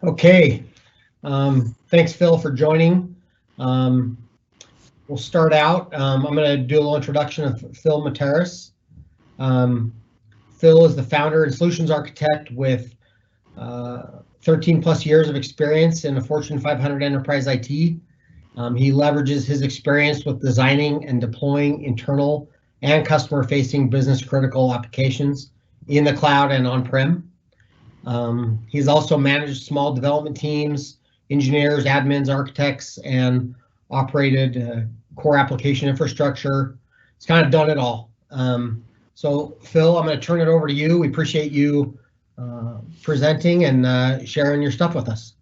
Okay, thanks Phil for joining. We'll start out. I'm going to do a little introduction of Phil Materis. Phil is the founder and solutions architect with 13 plus years of experience in a Fortune 500 enterprise IT. He leverages his experience with designing and deploying internal and customer-facing business-critical applications in the cloud and on-prem. He's also managed small development teams, engineers, admins, architects, and operated core application infrastructure. He's kind of done it all. So Phil, I'm going to turn it over to you. We appreciate you presenting and sharing your stuff with us.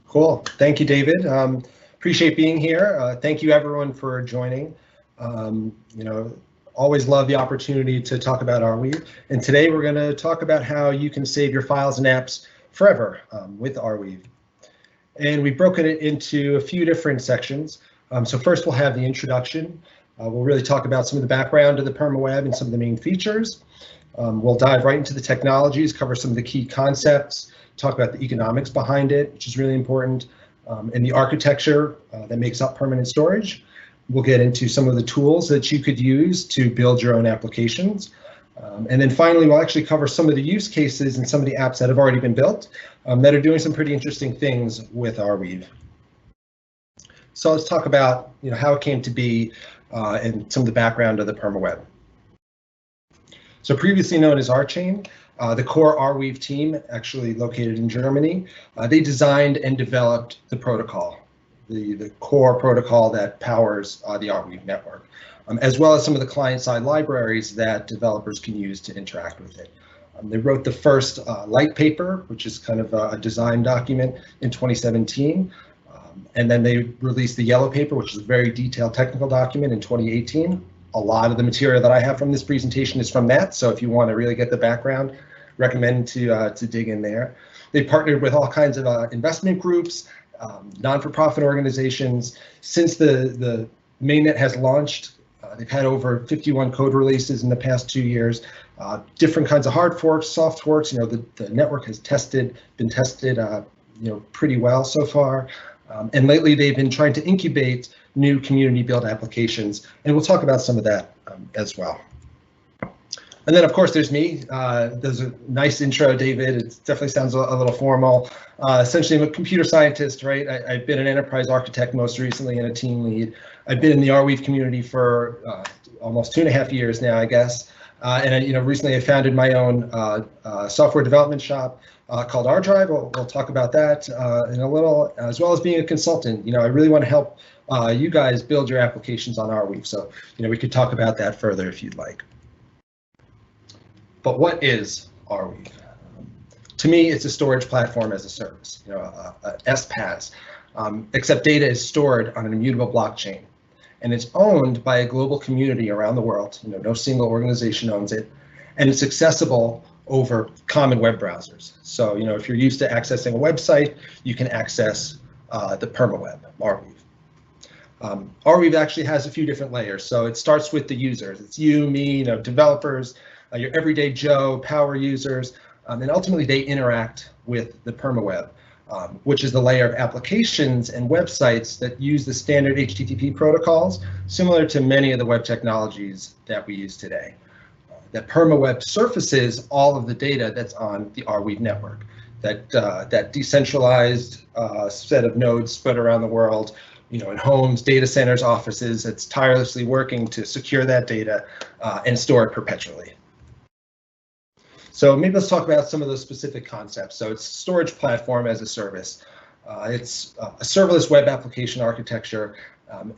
Cool. Thank you, David. Appreciate being here. Thank you everyone for joining. Always love the opportunity to talk about Arweave. And today we're going to talk about how you can save your files and apps forever with Arweave. And we've broken it into a few different sections. So first we'll have the introduction. We'll really talk about some of the background of the PermaWeb and some of the main features. We'll dive right into the technologies, cover some of the key concepts, talk about the economics behind it, which is really important, and the architecture that makes up permanent storage. We'll get into some of the tools that you could use to build your own applications. And then finally, we'll actually cover some of the use cases and some of the apps that have already been built that are doing some pretty interesting things with Arweave. So let's talk about how it came to be and some of the background of the PermaWeb. So previously known as ArChain, the core Arweave team, actually located in Germany, they designed and developed the protocol, the core protocol that powers the Arweave network, as well as some of the client-side libraries that developers can use to interact with it. They wrote the first light paper, which is kind of a design document, in 2017. And then they released the yellow paper, which is a very detailed technical document, in 2018. A lot of the material that I have from this presentation is from that. So if you want to really get the background, recommend to dig in there. They partnered with all kinds of investment groups, non-for-profit organizations. Since the mainnet has launched, they've had over 51 code releases in the past 2 years, different kinds of hard forks, soft forks. The network has been tested pretty well so far. And lately they've been trying to incubate new community built applications, and we'll talk about some of that as well. And then of course there's me. There's a nice intro, David. It definitely sounds a little formal. Essentially I'm a computer scientist, right? I've been an enterprise architect most recently and a team lead. I've been in the Arweave community for almost 2.5 years now, I guess. And recently I founded my own software development shop called ArDrive. We'll talk about that in a little, as well as being a consultant. I really want to help you guys build your applications on Arweave. So we could talk about that further if you'd like. But what is Arweave? To me, it's a storage platform as a service, a SPaaS, except data is stored on an immutable blockchain. And it's owned by a global community around the world. No single organization owns it, and it's accessible over common web browsers. So, if you're used to accessing a website, you can access the PermaWeb, Arweave. Arweave actually has a few different layers. So it starts with the users. It's you, me, developers, your everyday Joe, power users, and ultimately they interact with the PermaWeb. Which is the layer of applications and websites that use the standard HTTP protocols, similar to many of the web technologies that we use today. That PermaWeb surfaces all of the data that's on the Arweave network, that decentralized set of nodes spread around the world, in homes, data centers, offices, that's tirelessly working to secure that data and store it perpetually. So maybe let's talk about some of those specific concepts. So it's storage platform as a service. It's a serverless web application architecture,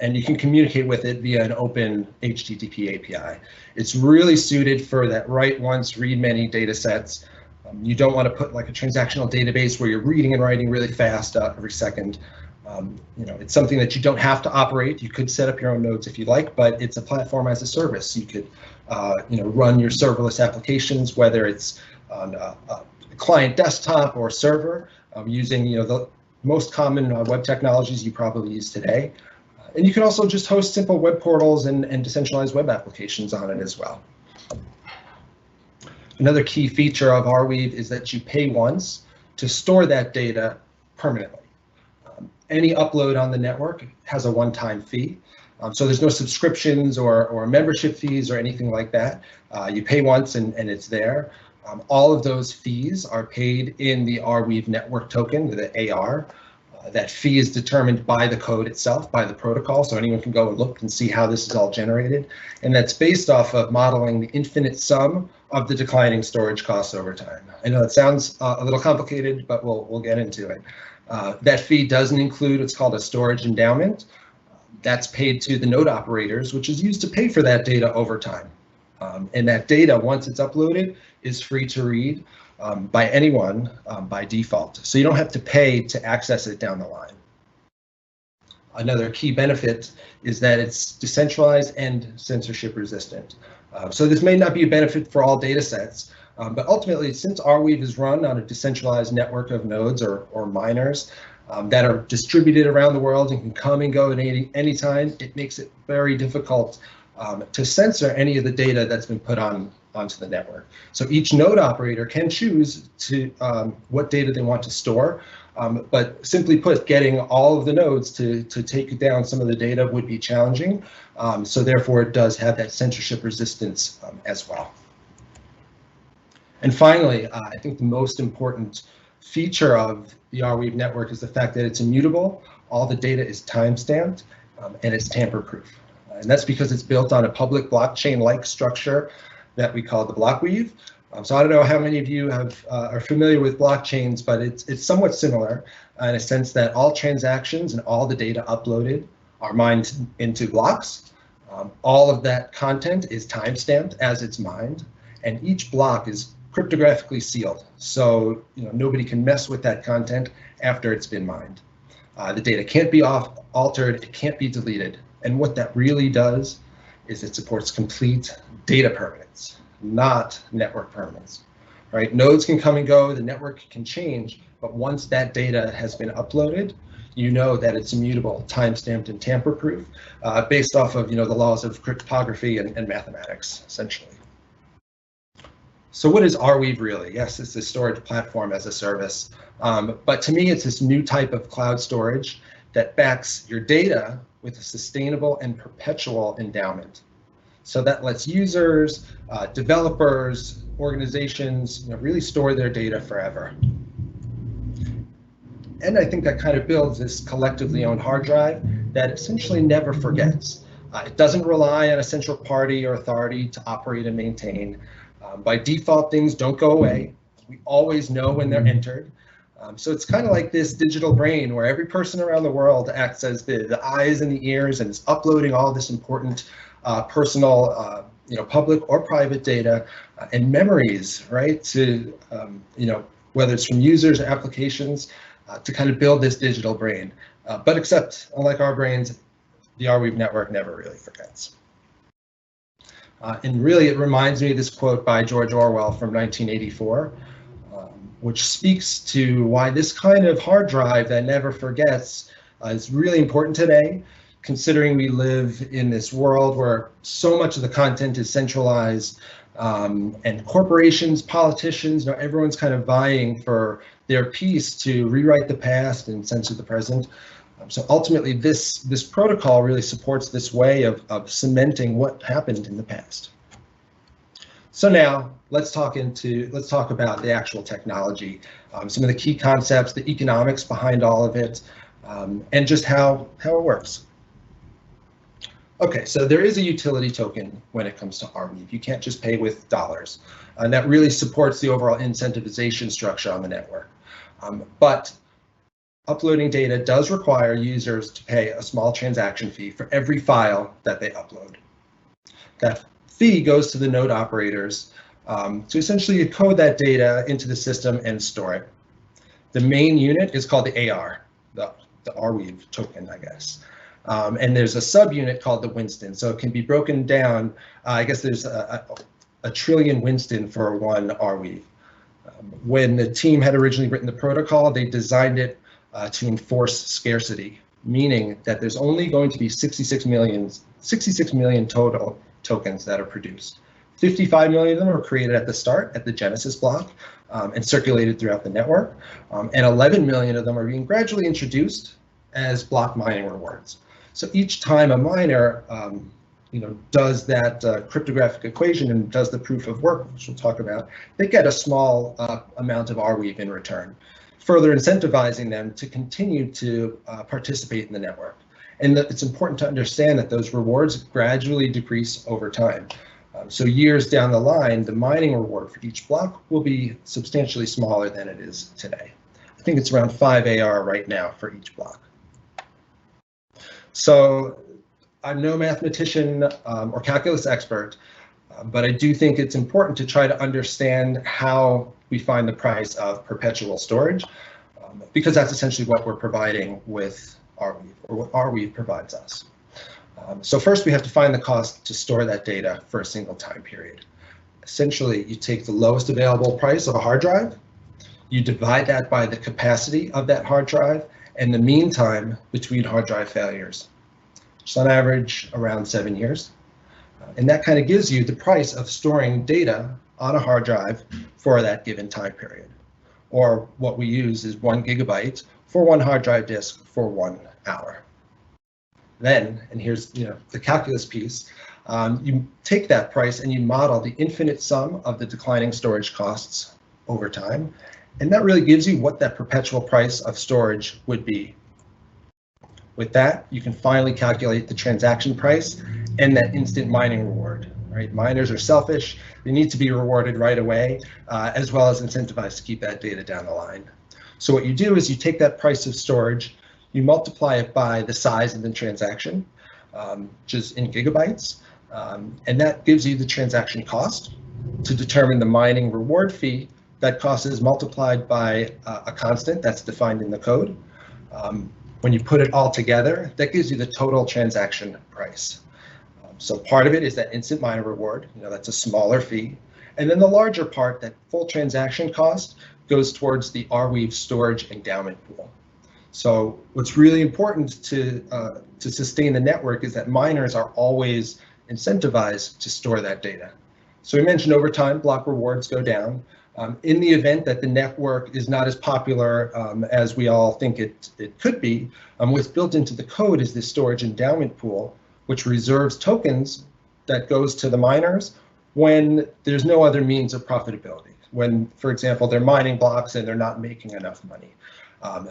and you can communicate with it via an open HTTP API. It's really suited for that write once, read many data sets. You don't want to put like a transactional database where you're reading and writing really fast every second. It's something that you don't have to operate. You could set up your own nodes if you like, but it's a platform as a service. You could run your serverless applications, whether it's on a client desktop or server, using the most common web technologies you probably use today. And you can also just host simple web portals and decentralized web applications on it as well. Another key feature of Arweave is that you pay once to store that data permanently. Any upload on the network has a one-time fee. So there's no subscriptions or membership fees or anything like that. You pay once and it's there. All of those fees are paid in the Arweave network token, the AR. That fee is determined by the code itself, by the protocol, so anyone can go and look and see how this is all generated. And that's based off of modeling the infinite sum of the declining storage costs over time. I know it sounds a little complicated, but we'll get into it. That fee doesn't include what's called a storage endowment. That's paid to the node operators, which is used to pay for that data over time. And that data, once it's uploaded, is free to read by anyone by default. So you don't have to pay to access it down the line. Another key benefit is that it's decentralized and censorship resistant. So this may not be a benefit for all data sets, but ultimately, since Arweave is run on a decentralized network of nodes or miners that are distributed around the world and can come and go at any time, it makes it very difficult to censor any of the data that's been put onto the network. So each node operator can choose to what data they want to store, but simply put, getting all of the nodes to take down some of the data would be challenging. So therefore, it does have that censorship resistance as well. And finally, I think the most important feature of the Arweave network is the fact that it's immutable. All the data is timestamped and it's tamper-proof. And that's because it's built on a public blockchain-like structure that we call the block weave. So I don't know how many of you are familiar with blockchains, but it's somewhat similar in a sense that all transactions and all the data uploaded are mined into blocks. All of that content is timestamped as it's mined, and each block is cryptographically sealed. So nobody can mess with that content after it's been mined. The data can't be altered, it can't be deleted. And what that really does is it supports complete data permanence, not network permanence. Right? Nodes can come and go, the network can change, but once that data has been uploaded, you know that it's immutable, time-stamped, and tamper-proof, based off of the laws of cryptography and mathematics, essentially. So what is Arweave really? Yes, it's a storage platform as a service, but to me, it's this new type of cloud storage that backs your data with a sustainable and perpetual endowment. So that lets users, developers, organizations really store their data forever. And I think that kind of builds this collectively owned hard drive that essentially never forgets. It doesn't rely on a central party or authority to operate and maintain. By default, things don't go away. We always know when they're entered. So it's kind of like this digital brain where every person around the world acts as the eyes and the ears and is uploading all this important personal, public or private data and memories, right? To, whether it's from users or applications, to kind of build this digital brain. But except, unlike our brains, the Arweave network never really forgets. And really, it reminds me of this quote by George Orwell from 1984, which speaks to why this kind of hard drive that never forgets is really important today, considering we live in this world where so much of the content is centralized, and corporations, politicians, everyone's kind of vying for their piece to rewrite the past and censor the present. So ultimately, this protocol really supports this way of cementing what happened in the past. So now let's talk about the actual technology, some of the key concepts, the economics behind all of it, and just how it works. Okay, so there is a utility token when it comes to Arweave. You can't just pay with dollars, and that really supports the overall incentivization structure on the network. But uploading data does require users to pay a small transaction fee for every file that they upload. That fee goes to the node operators to essentially encode that data into the system and store it. The main unit is called the AR, the Arweave token, I guess. And there's a subunit called the Winston, so it can be broken down. I guess there's a trillion Winston for one Arweave. When the team had originally written the protocol, they designed it to enforce scarcity, meaning that there's only going to be 66 million total tokens that are produced. 55 million of them were created at the start, at the Genesis block, and circulated throughout the network. And 11 million of them are being gradually introduced as block mining rewards. So each time a miner does that cryptographic equation and does the proof of work, which we'll talk about, they get a small amount of Arweave in return, further incentivizing them to continue to participate in the network. And it's important to understand that those rewards gradually decrease over time. So years down the line, the mining reward for each block will be substantially smaller than it is today. I think it's around 5 AR right now for each block. So I'm no mathematician or calculus expert, but I do think it's important to try to understand how we find the price of perpetual storage, because that's essentially what we're providing with Arweave, or what Arweave provides us. So first we have to find the cost to store that data for a single time period. Essentially, you take the lowest available price of a hard drive, you divide that by the capacity of that hard drive, and the mean time between hard drive failures. It's on average around 7 years. And that kind of gives you the price of storing data on a hard drive for that given time period. Or what we use is 1 gigabyte for one hard drive disk for 1 hour. Then, and here's the calculus piece, you take that price and you model the infinite sum of the declining storage costs over time. And that really gives you what that perpetual price of storage would be. With that, you can finally calculate the transaction price and that instant mining reward. Right? Miners are selfish. They need to be rewarded right away, as well as incentivized to keep that data down the line. So what you do is you take that price of storage, you multiply it by the size of the transaction, which is in gigabytes, and that gives you the transaction cost. To determine the mining reward fee, that cost is multiplied by a constant that's defined in the code. When you put it all together, that gives you the total transaction price. So part of it is that instant miner reward, that's a smaller fee. And then the larger part, that full transaction cost, goes towards the Arweave storage endowment pool. So what's really important to sustain the network is that miners are always incentivized to store that data. So we mentioned over time, block rewards go down. In the event that the network is not as popular as we all think it could be, what's built into the code is this storage endowment pool, which reserves tokens that goes to the miners when there's no other means of profitability. When, for example, they're mining blocks and they're not making enough money.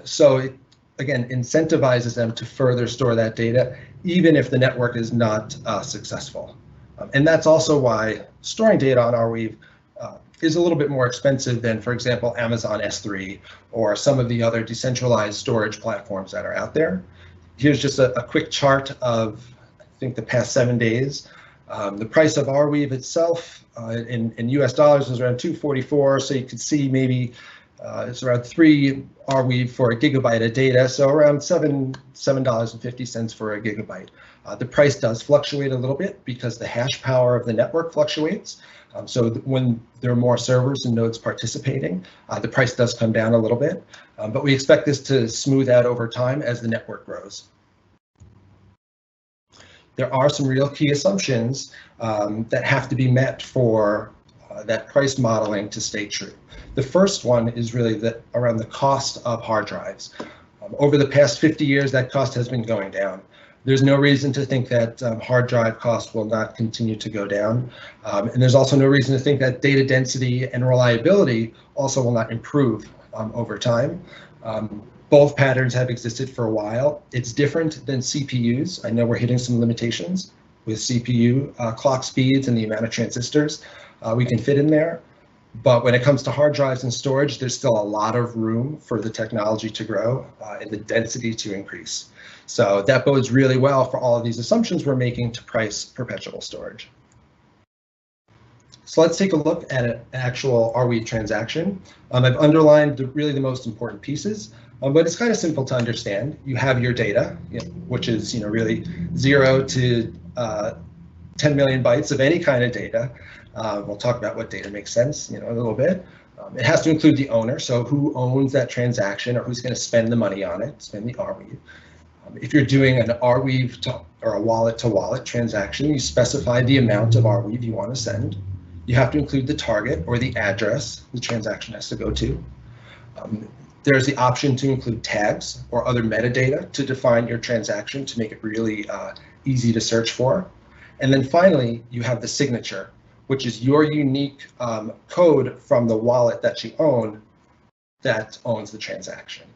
So it, again, incentivizes them to further store that data, even if the network is not successful. And that's also why storing data on Arweave is a little bit more expensive than, for example, Amazon S3 or some of the other decentralized storage platforms that are out there. Here's just a quick chart of, I think, the past 7 days. The price of Arweave itself in US dollars is around $244, so you can see maybe it's around 3 Arweave for a gigabyte of data, so around $7.50 for a gigabyte. The price does fluctuate a little bit because the hash power of the network fluctuates. So when there are more servers and nodes participating, the price does come down a little bit, but we expect this to smooth out over time as the network grows. There are some real key assumptions that have to be met for that price modeling to stay true. The first one is really around the cost of hard drives. Over the past 50 years, that cost has been going down. There's no reason to think that hard drive costs will not continue to go down. And there's also no reason to think that data density and reliability also will not improve over time. Both patterns have existed for a while. It's different than CPUs. I know we're hitting some limitations with CPU clock speeds and the amount of transistors we can fit in there. But when it comes to hard drives and storage, there's still a lot of room for the technology to grow and the density to increase. So that bodes really well for all of these assumptions we're making to price perpetual storage. So let's take a look at an actual Arweave transaction. I've underlined really the most important pieces, but it's kind of simple to understand. You have your data, which is really 0 to 10 million bytes of any kind of data. We'll talk about what data makes sense, a little bit. It has to include the owner, so who owns that transaction or who's going to spend the money on it, spend the Arweave. If you're doing an Arweave or a wallet-to-wallet transaction, you specify the amount of Arweave you want to send. You have to include the target or the address the transaction has to go to. There's the option to include tags or other metadata to define your transaction to make it really easy to search for. And then finally, you have the signature, which is your unique code from the wallet that you own that owns the transaction.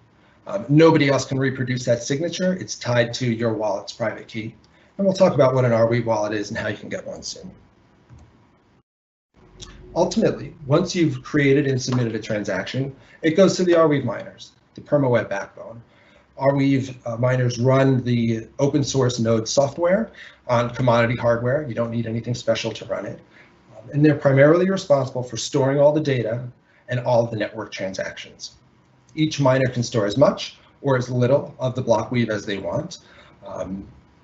Nobody else can reproduce that signature. It's tied to your wallet's private key. And we'll talk about what an Arweave wallet is and how you can get one soon. Ultimately, once you've created and submitted a transaction, it goes to the Arweave miners, the perma-web backbone. Arweave miners run the open source node software on commodity hardware. You don't need anything special to run it. And they're primarily responsible for storing all the data and all of the network transactions. Each miner can store as much or as little of the block weave as they want.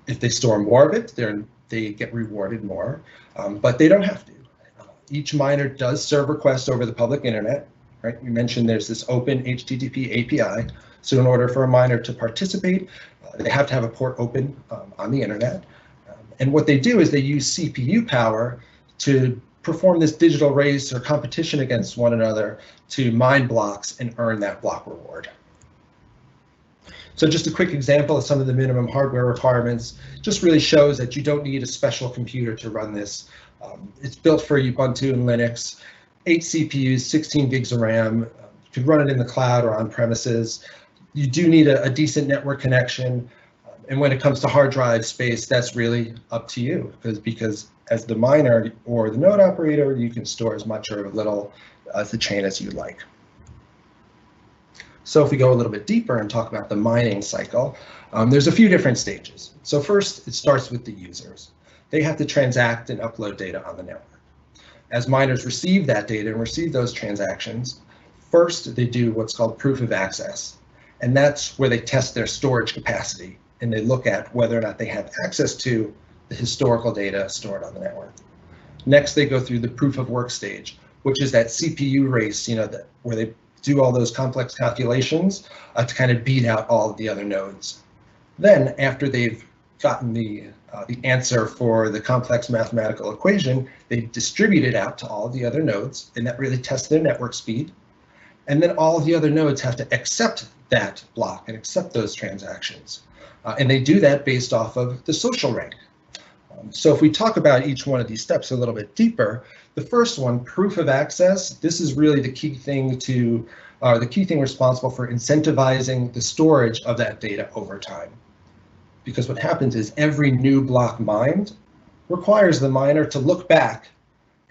If they store more of it, they get rewarded more, but they don't have to. Each miner does serve requests over the public internet, right? We mentioned there's this open HTTP API. So in order for a miner to participate, they have to have a port open on the internet. And what they do is they use CPU power to perform this digital race or competition against one another to mine blocks and earn that block reward. So just a quick example of some of the minimum hardware requirements just really shows that you don't need a special computer to run this. It's built for Ubuntu and Linux, 8 CPUs, 16 gigs of RAM. You could run it in the cloud or on premises. You do need a decent network connection. And when it comes to hard drive space, that's really up to you because as the miner or the node operator, you can store as much or as little as the chain as you like. So if we go a little bit deeper and talk about the mining cycle, there's a few different stages. So first, it starts with the users. They have to transact and upload data on the network. As miners receive that data and receive those transactions, first they do what's called proof of access. And that's where they test their storage capacity and they look at whether or not they have access to the historical data stored on the network. Next, they go through the proof of work stage, which is that CPU race, where they do all those complex calculations to kind of beat out all of the other nodes. Then, after they've gotten the answer for the complex mathematical equation, they distribute it out to all of the other nodes, and that really tests their network speed. And then all of the other nodes have to accept that block and accept those transactions. And they do that based off of the social rank. So if we talk about each one of these steps a little bit deeper, the first one, proof of access, this is really the key thing responsible for incentivizing the storage of that data over time. Because what happens is every new block mined requires the miner to look back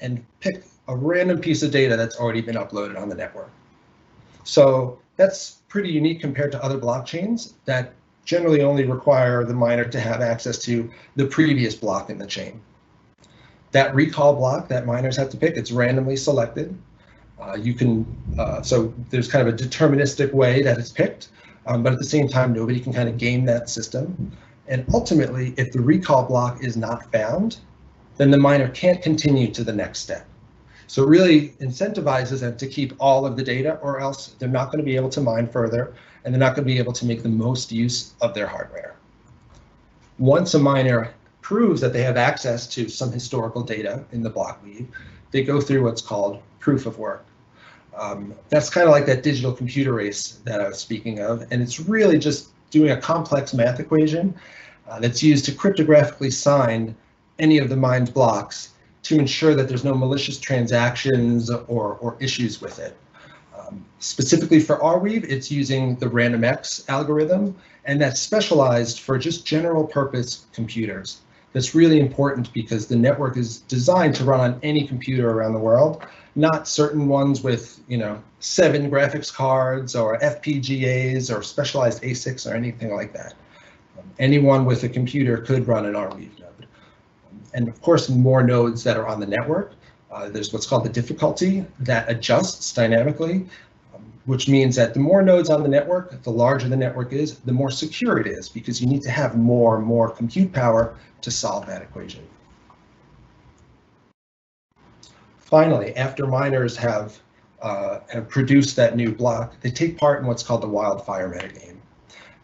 and pick a random piece of data that's already been uploaded on the network. So that's pretty unique compared to other blockchains that generally only require the miner to have access to the previous block in the chain. That recall block that miners have to pick, it's randomly selected. So there's kind of a deterministic way that it's picked, but at the same time, nobody can kind of game that system. And ultimately, if the recall block is not found, then the miner can't continue to the next step. So it really incentivizes them to keep all of the data, or else they're not going to be able to mine further, and they're not going to be able to make the most use of their hardware. Once a miner proves that they have access to some historical data in the block weave, they go through what's called proof of work. That's kind of like that digital computer race that I was speaking of, and it's really just doing a complex math equation that's used to cryptographically sign any of the mined blocks to ensure that there's no malicious transactions or issues with it. Specifically for Arweave, it's using the RandomX algorithm, and that's specialized for just general purpose computers. That's really important because the network is designed to run on any computer around the world, not certain ones with 7 graphics cards or FPGAs or specialized ASICs or anything like that. Anyone with a computer could run an Arweave node. And of course, more nodes that are on the network. There's what's called the difficulty that adjusts dynamically, which means that the more nodes on the network, the larger the network is, the more secure it is, because you need to have more and more compute power to solve that equation. Finally, after miners have produced that new block, they take part in what's called the Wildfire Metagame.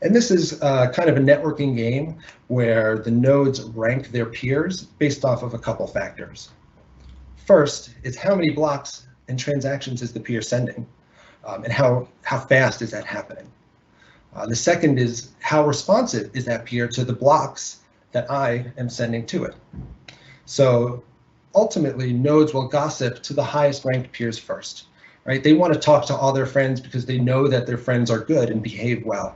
And this is kind of a networking game where the nodes rank their peers based off of a couple factors. First, it's how many blocks and transactions is the peer sending, and how fast is that happening. The second is how responsive is that peer to the blocks that I am sending to it. So ultimately, nodes will gossip to the highest ranked peers first, right? They want to talk to all their friends because they know that their friends are good and behave well.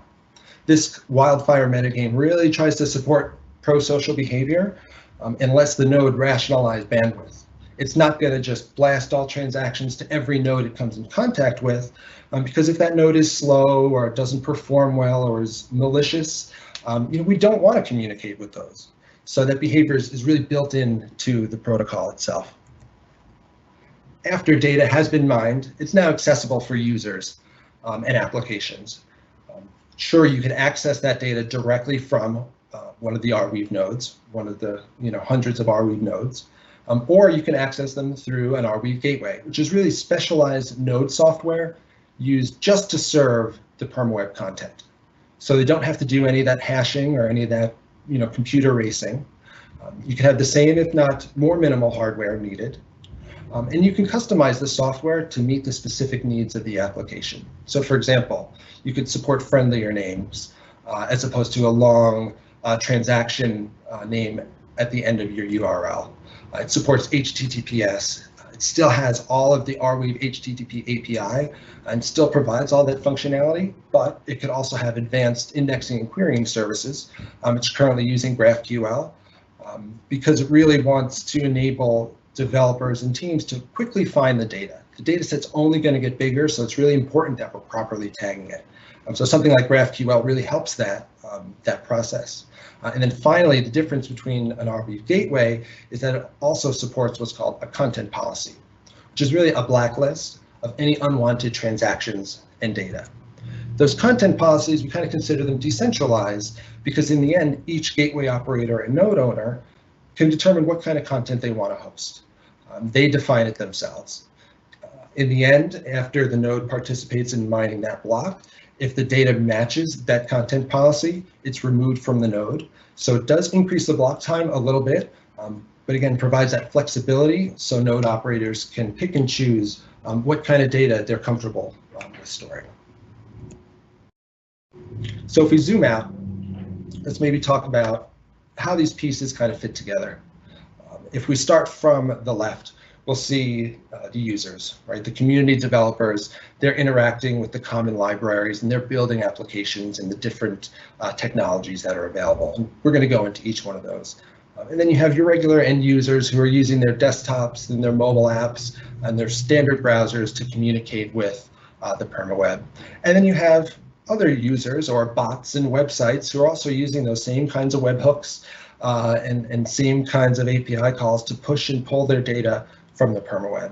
This Wildfire metagame really tries to support pro-social behavior and lets the node rationalize bandwidth. It's not going to just blast all transactions to every node it comes in contact with, because if that node is slow or it doesn't perform well or is malicious, we don't want to communicate with those. So that behavior is really built into the protocol itself. After data has been mined, it's now accessible for users and applications. Sure, you can access that data directly from one of the Arweave nodes, one of the hundreds of Arweave nodes, or you can access them through an Arweave gateway, which is really specialized node software used just to serve the permaweb content. So they don't have to do any of that hashing or any of that computer racing. You can have the same, if not more minimal hardware needed. And you can customize the software to meet the specific needs of the application. So for example, you could support friendlier names as opposed to a long transaction name at the end of your URL. It supports HTTPS. It still has all of the Arweave HTTP API and still provides all that functionality, but it could also have advanced indexing and querying services. It's currently using GraphQL because it really wants to enable developers and teams to quickly find the data. The data set's only going to get bigger, so it's really important that we're properly tagging it. So something like GraphQL really helps that process. And then finally, the difference between an Arweave gateway is that it also supports what's called a content policy, which is really a blacklist of any unwanted transactions and data. Those content policies, we kind of consider them decentralized because in the end, each gateway operator and node owner can determine what kind of content they want to host. They define it themselves. In the end, after the node participates in mining that block, if the data matches that content policy, it's removed from the node. So it does increase the block time a little bit, but again, provides that flexibility so node operators can pick and choose what kind of data they're comfortable with storing. So if we zoom out, let's maybe talk about how these pieces kind of fit together. If we start from the left, we'll see the users, right? The community developers, they're interacting with the common libraries and they're building applications and the different technologies that are available. And we're going to go into each one of those. And then you have your regular end users who are using their desktops and their mobile apps and their standard browsers to communicate with the permaweb. And then you have other users or bots and websites who are also using those same kinds of webhooks and same kinds of API calls to push and pull their data from the permaweb.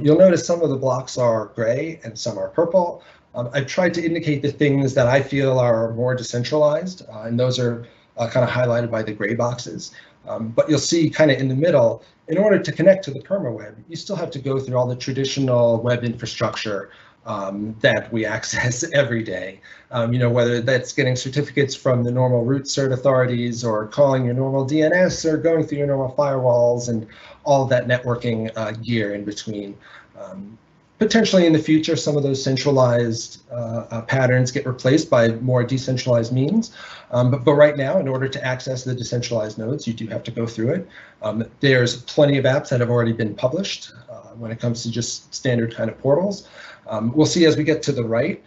You'll notice some of the blocks are gray and some are purple. I've tried to indicate the things that I feel are more decentralized, and those are kind of highlighted by the gray boxes. But you'll see kind of in the middle, in order to connect to the permaweb, you still have to go through all the traditional web infrastructure that we access every day. Whether that's getting certificates from the normal root cert authorities or calling your normal DNS or going through your normal firewalls and all of that networking gear in between. Potentially in the future, some of those centralized patterns get replaced by more decentralized means. But right now, in order to access the decentralized nodes, you do have to go through it. There's plenty of apps that have already been published when it comes to just standard kind of portals. We'll see as we get to the right,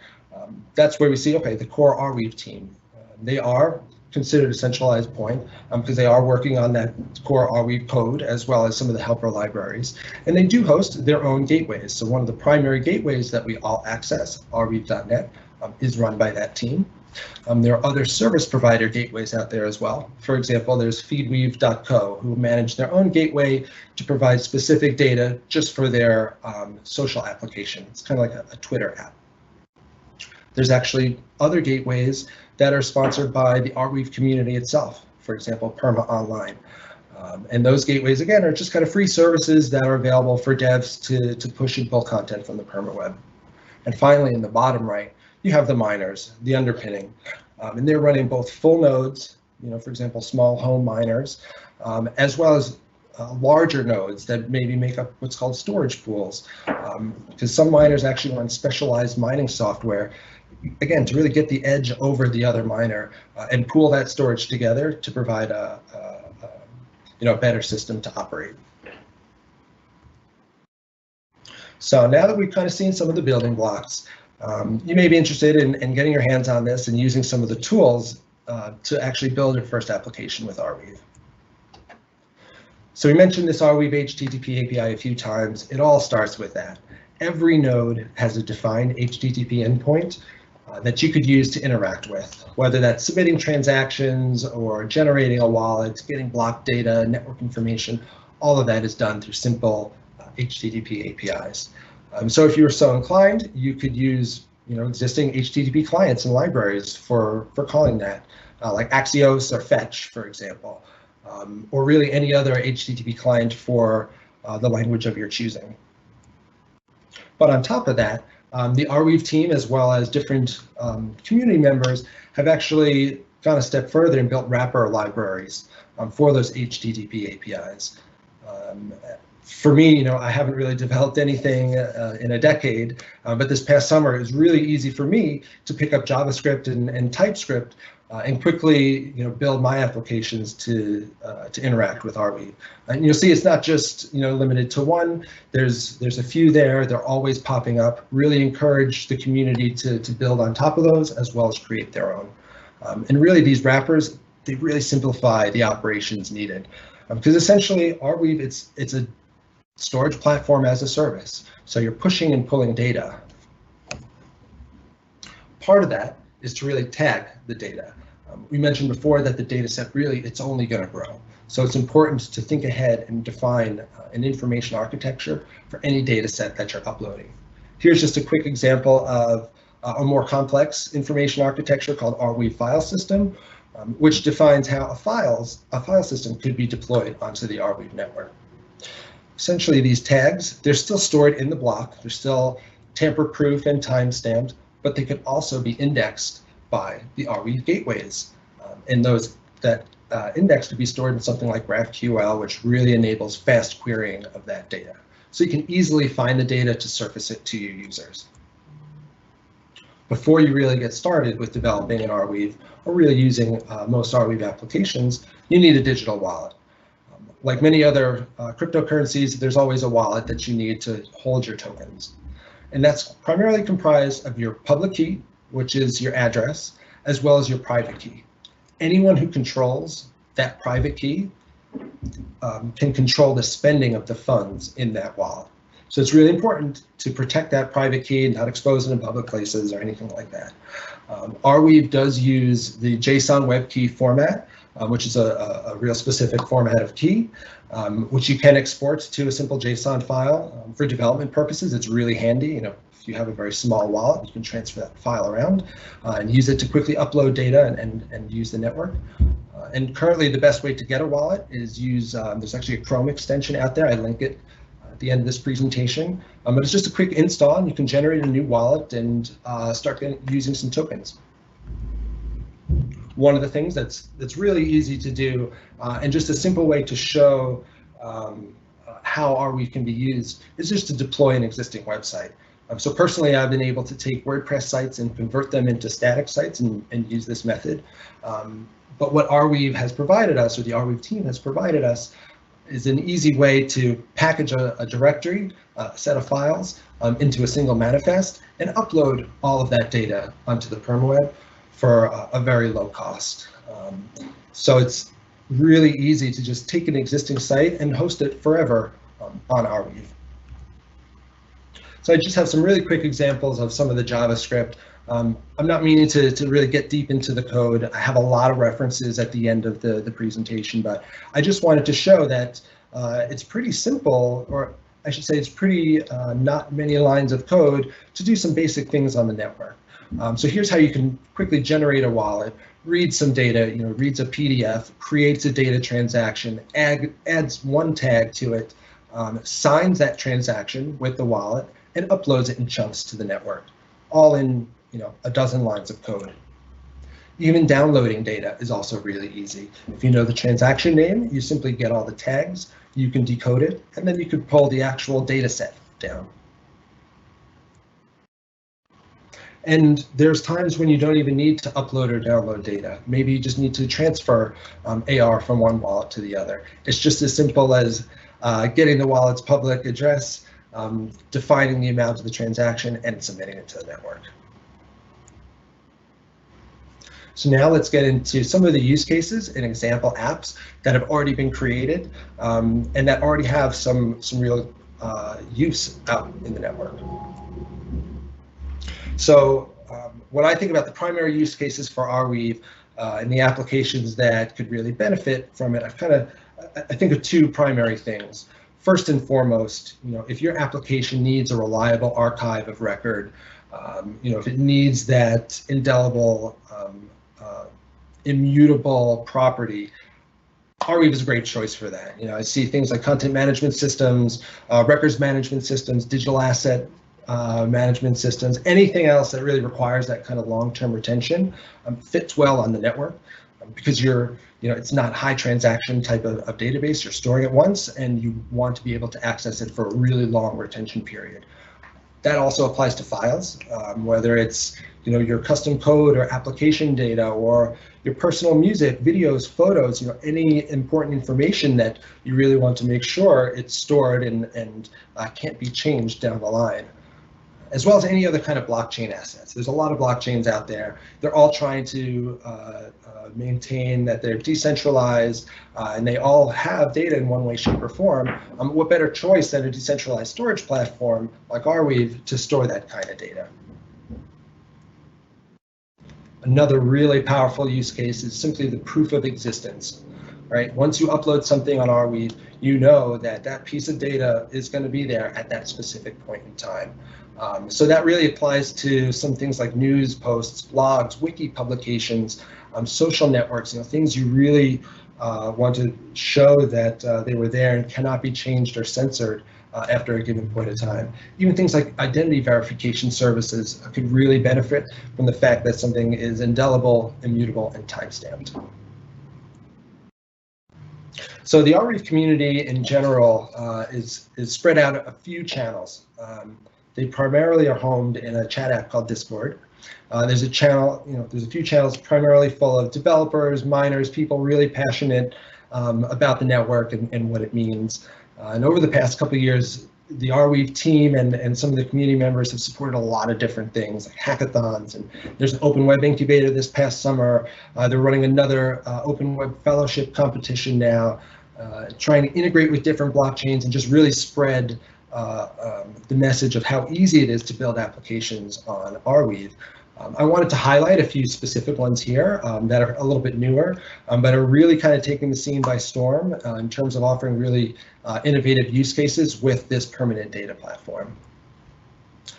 that's where we see, okay, the core Arweave team. They are considered a centralized point because they are working on that core Arweave code as well as some of the helper libraries. And they do host their own gateways. So one of the primary gateways that we all access, arweave.net, is run by that team. There are other service provider gateways out there as well. For example, there's feedweave.co, who manage their own gateway to provide specific data just for their social application. It's kind of like a Twitter app. There's actually other gateways that are sponsored by the Arweave community itself. For example, Perma Online. And those gateways, again, are just kind of free services that are available for devs to push and pull content from the permaweb. And finally, in the bottom right, you have the miners, the underpinning, and they're running both full nodes, for example, small home miners, as well as larger nodes that maybe make up what's called storage pools, because some miners actually want specialized mining software, again, to really get the edge over the other miner and pool that storage together to provide a better system to operate. So now that we've kind of seen some of the building blocks, you may be interested in getting your hands on this and using some of the tools to actually build your first application with Arweave. So we mentioned this Arweave HTTP API a few times. It all starts with that. Every node has a defined HTTP endpoint that you could use to interact with, whether that's submitting transactions or generating a wallet, getting block data, network information. All of that is done through simple HTTP APIs. So if you were so inclined, you could use existing HTTP clients and libraries for calling that, like Axios or Fetch, for example, or really any other HTTP client for the language of your choosing. But on top of that, the Arweave team, as well as different community members, have actually gone a step further and built wrapper libraries for those HTTP APIs. For me, I haven't really developed anything in a decade, but this past summer it was really easy for me to pick up JavaScript and TypeScript and quickly, build my applications to interact with Arweave. And you'll see it's not just limited to one. There's a few there. They're always popping up. Really encourage the community to build on top of those as well as create their own. And really, these wrappers, they really simplify the operations needed, because essentially Arweave it's a storage platform as a service. So you're pushing and pulling data. Part of that is to really tag the data. We mentioned before that the data set really, it's only going to grow. So it's important to think ahead and define an information architecture for any data set that you're uploading. Here's just a quick example of a more complex information architecture called Arweave file system, which defines how a file system could be deployed onto the Arweave network. Essentially, these tags, they're still stored in the block. They're still tamper-proof and time-stamped, but they could also be indexed by the Arweave gateways. And those that index could be stored in something like GraphQL, which really enables fast querying of that data. So you can easily find the data to surface it to your users. Before you really get started with developing an Arweave or really using most Arweave applications, you need a digital wallet. Like many other cryptocurrencies, there's always a wallet that you need to hold your tokens. And that's primarily comprised of your public key, which is your address, as well as your private key. Anyone who controls that private key can control the spending of the funds in that wallet. So it's really important to protect that private key and not expose it in public places or anything like that. Arweave does use the JSON web key format, which is a real specific format of key, which you can export to a simple JSON file. For development purposes, it's really handy. If you have a very small wallet, you can transfer that file around and use it to quickly upload data and use the network. And currently, the best way to get a wallet is use, there's actually a Chrome extension out there. I link it at the end of this presentation. But it's just a quick install, and you can generate a new wallet and start using some tokens. One of the things that's really easy to do, and just a simple way to show how Arweave can be used, is just to deploy an existing website. So personally, I've been able to take WordPress sites and convert them into static sites and use this method. But what Arweave has provided us, or the Arweave team has provided us, is an easy way to package a directory, a set of files, into a single manifest and upload all of that data onto the permaweb for a very low cost. So it's really easy to just take an existing site and host it forever on Arweave. So I just have some really quick examples of some of the JavaScript. I'm not meaning to really get deep into the code. I have a lot of references at the end of the presentation, but I just wanted to show that it's pretty simple, or I should say it's pretty not many lines of code to do some basic things on the network. So here's how you can quickly generate a wallet, read some data, reads a PDF, creates a data transaction, adds one tag to it, signs that transaction with the wallet, and uploads it in chunks to the network, all in a dozen lines of code. Even downloading data is also really easy. If you know the transaction name, you simply get all the tags, you can decode it, and then you could pull the actual data set down. And there's times when you don't even need to upload or download data. Maybe you just need to transfer AR from one wallet to the other. It's just as simple as getting the wallet's public address, defining the amount of the transaction, and submitting it to the network. So now let's get into some of the use cases and example apps that have already been created and that already have some real use out in the network. So when I think about the primary use cases for Arweave and the applications that could really benefit from it, I think of two primary things. First and foremost, if your application needs a reliable archive of record, if it needs that indelible, immutable property, Arweave is a great choice for that. I see things like content management systems, records management systems, digital asset management systems, anything else that really requires that kind of long-term retention fits well on the network because it's not high transaction type of database. You're storing it once and you want to be able to access it for a really long retention period. That also applies to files, whether it's your custom code or application data or your personal music, videos, photos, any important information that you really want to make sure it's stored and can't be changed down the line, as well as any other kind of blockchain assets. There's a lot of blockchains out there. They're all trying to maintain that they're decentralized and they all have data in one way, shape, or form. What better choice than a decentralized storage platform like Arweave to store that kind of data? Another really powerful use case is simply the proof of existence, right? Once you upload something on Arweave, you know that that piece of data is going to be there at that specific point in time. So that really applies to some things like news posts, blogs, wiki publications, social networks, things you really want to show that they were there and cannot be changed or censored after a given point of time. Even things like identity verification services could really benefit from the fact that something is indelible, immutable, and time-stamped. So the Arweave community in general is spread out a few channels. They primarily are homed in a chat app called Discord. There's a channel, there's a few channels primarily full of developers, miners, people really passionate about the network and what it means. And over the past couple of years, the Arweave team and some of the community members have supported a lot of different things like hackathons, and there's an Open Web Incubator this past summer. They're running another Open Web Fellowship competition now, trying to integrate with different blockchains and just really spread the message of how easy it is to build applications on Arweave. I wanted to highlight a few specific ones here that are a little bit newer, but are really kind of taking the scene by storm in terms of offering really innovative use cases with this permanent data platform.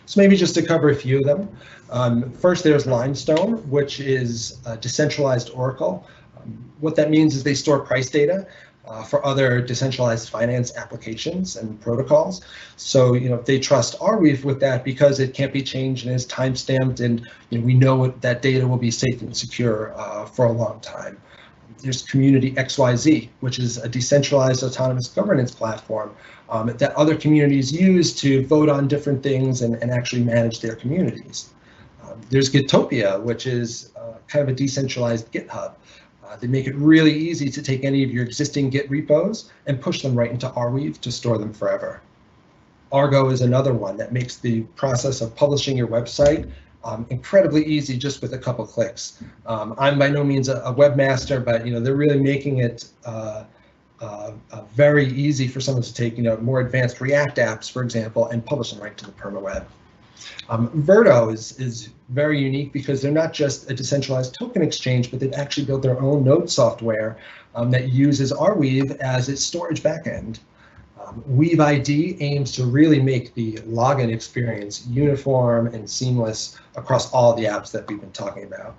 So maybe just to cover a few of them. First, there's Limestone, which is a decentralized oracle. What that means is they store price data for other decentralized finance applications and protocols. So, they trust Arweave with that because it can't be changed and is time-stamped, and we know that data will be safe and secure for a long time. There's Community XYZ, which is a decentralized autonomous governance platform that other communities use to vote on different things and actually manage their communities. There's Gitopia, which is kind of a decentralized GitHub. They make it really easy to take any of your existing Git repos and push them right into Arweave to store them forever. Argo is another one that makes the process of publishing your website incredibly easy just with a couple clicks. I'm by no means a webmaster, but they're really making it very easy for someone to take more advanced React apps, for example, and publish them right to the permaweb. Verto is very unique because they're not just a decentralized token exchange, but they've actually built their own node software that uses Arweave as its storage backend. Weave ID aims to really make the login experience uniform and seamless across all the apps that we've been talking about.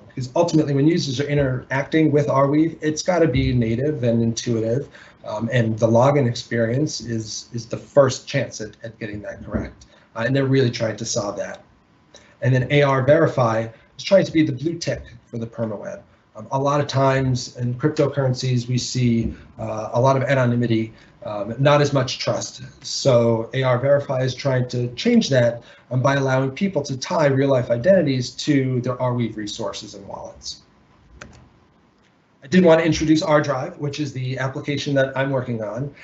Because ultimately, when users are interacting with Arweave, it's got to be native and intuitive, and the login experience is the first chance at getting that correct. And they're really trying to solve that. And then AR Verify is trying to be the blue tick for the permaweb. A lot of times in cryptocurrencies, we see a lot of anonymity, not as much trust. So AR Verify is trying to change that by allowing people to tie real-life identities to their Arweave resources and wallets. I did want to introduce ArDrive, which is the application that I'm working on.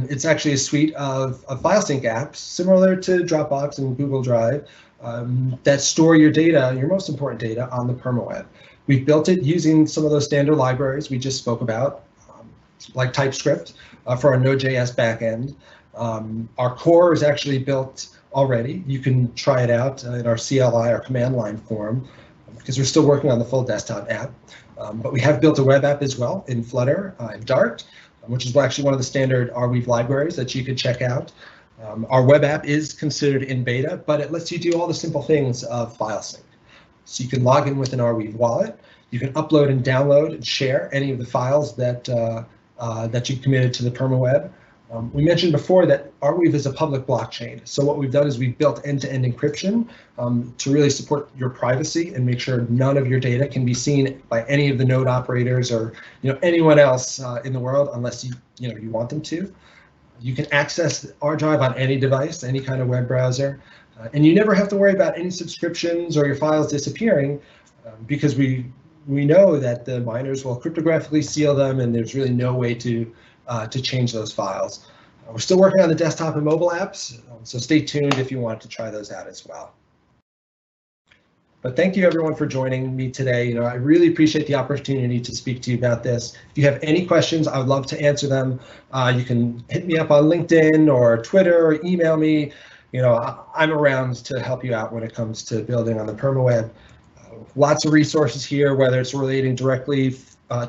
It's actually a suite of file sync apps similar to Dropbox and Google Drive that store your data, your most important data, on the permaweb. We've built it using some of those standard libraries we just spoke about, like TypeScript for our Node.js backend. Our core is actually built already. You can try it out in our CLI, our command line form, because we're still working on the full desktop app. But we have built a web app as well in Flutter and Dart, which is actually one of the standard Arweave libraries that you could check out. Our web app is considered in beta, but it lets you do all the simple things of file sync. So you can log in with an Arweave wallet. You can upload and download and share any of the files that that you've committed to the permaweb. We mentioned before that Arweave is a public blockchain. So what we've done is we've built end-to-end encryption to really support your privacy and make sure none of your data can be seen by any of the node operators or anyone else in the world unless you want them to. You can access ArDrive on any device, any kind of web browser. And you never have to worry about any subscriptions or your files disappearing because we know that the miners will cryptographically seal them, and there's really no way to change those files. We're still working on the desktop and mobile apps, so stay tuned if you want to try those out as well. But thank you everyone for joining me today. I really appreciate the opportunity to speak to you about this. If you have any questions, I would love to answer them. You can hit me up on LinkedIn or Twitter or email me. I'm around to help you out when it comes to building on the permaweb. Lots of resources here, whether it's relating directly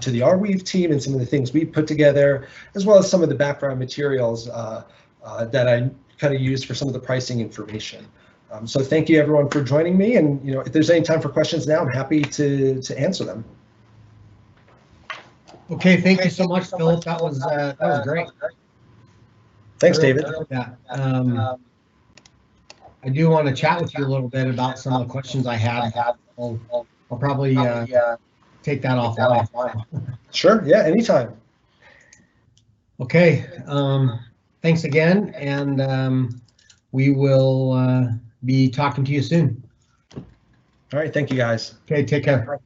to the Arweave team and some of the things we've put together, as well as some of the background materials that I kind of use for some of the pricing information. So thank you everyone for joining me, and if there's any time for questions now, I'm happy to answer them. Okay, thank you so much, Philip. That was great. Thanks, David. I do want to chat with you a little bit about some of the questions I had. I'll probably take that offline. Sure, yeah, anytime. Okay, thanks again, and we will be talking to you soon. All right, thank you guys. Okay, take care.